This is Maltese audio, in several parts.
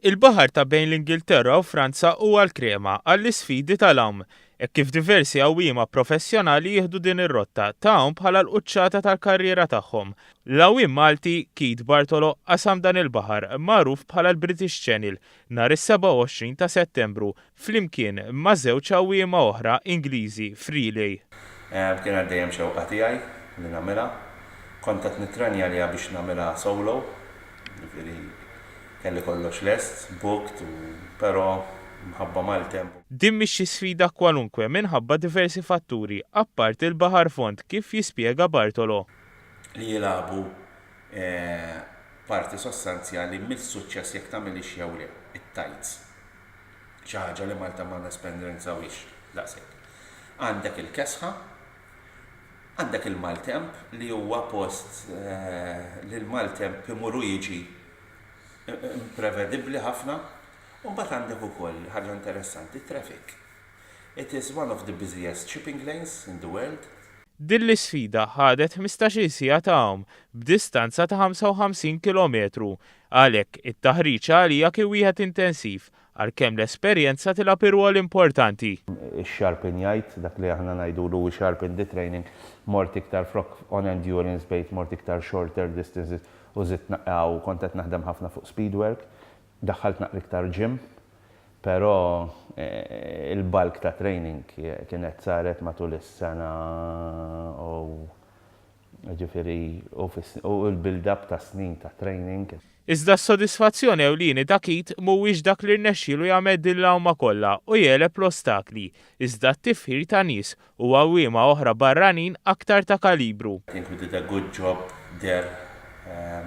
Il-baħar ta' bejn l-Ingilterra u Franza huwa l-krema għall-isfidi tal-hawn, hekk kif diversi għawwiema professjonali jieħdu din ir-rotta ta' hawn bħala l-quċċata tal-karriera tagħhom. L-għawwiem Malti Keith Bartolo qasam dan il-baħar magħruf bħala l-British Channel nhar is-27 ta' Settembru flimkien ma' żewġ għawwiema oħra Ingliżi Freeley. Kien għaddejjem xewqa tiegħi li nagħmilha, kont qed nittrenja liha biex nagħmilha solo, kelli kollox lest, booked, però mħabba mal-tempo. Din mhix xi sfida kwalunkwe minħabba diversi fatturi, apparti l-baħar fond kif jispjega Bartolo. Li jilagħbu parti sostanzjali mill-suċċess jekk tagħmilix jew le, it-tights. Xi ħaġa li Malta ma nesperienzawix daqshekk. Għandek il-kesħa, għandek il-maltemp li huwa post li l-maltemp imur jiġi imprevedibbli ħafna, u mbagħad għandek ukoll ħaġa interessanti, traffic. It is one of the busiest shipping lanes in the world. Din l-isfida ħadet 15 siegħa ta' hawn b'distanza ta' 55 kilometru, għalhekk it-taħriġ għalija kien wieħed intensiv għalkemm l-esperjenza tilgħab irwol importanti. Ix-sharpen jgħid dak li aħna ngħidulu sharpen the training mort iktar on endurance based, mort iktar shorter distances u u kont qed naħdem ħafna fuq speedwork, daħħalt naqra iktar gym, però il-bulk ta' training kienet saret matul is-sena u ġifieri u l-build-up ta' snin ta' training. Iżda s-sodisfazzjoni ewlieni ta' Keith mhuwiex dak li rnexxielu jagħmel din l-għawma kollha u jeleb l-ostakli, iżda t-tifħir ta' nies u għawwiema oħra barranin aktar ta' kalibru. I think we did a good job there,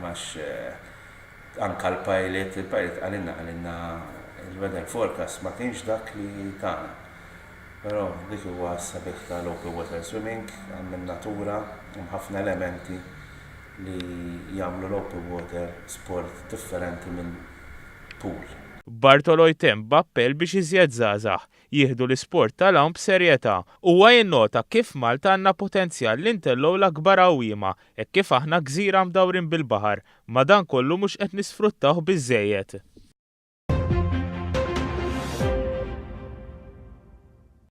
max anka l-pilot għalinna il-weather forecast ma kienx dak li tagħna. Però dik huwa s-sabiħ tal-open water swimming, għandna natura u ħafna elementi li jagħmlu l-open water sport differenti minn pool. Bartolo jtemm b'appell biex iżjed żgħażagħ jieħdu l-isport tal-hawn b'serjetà huwa jinnota kif Malta għandna potenzjal li ntellgħu l-akbar għawwiema hekk kif aħna gżira mdawrin bil-baħar, madankollu mhux qed nisfruttawh biżżejjed.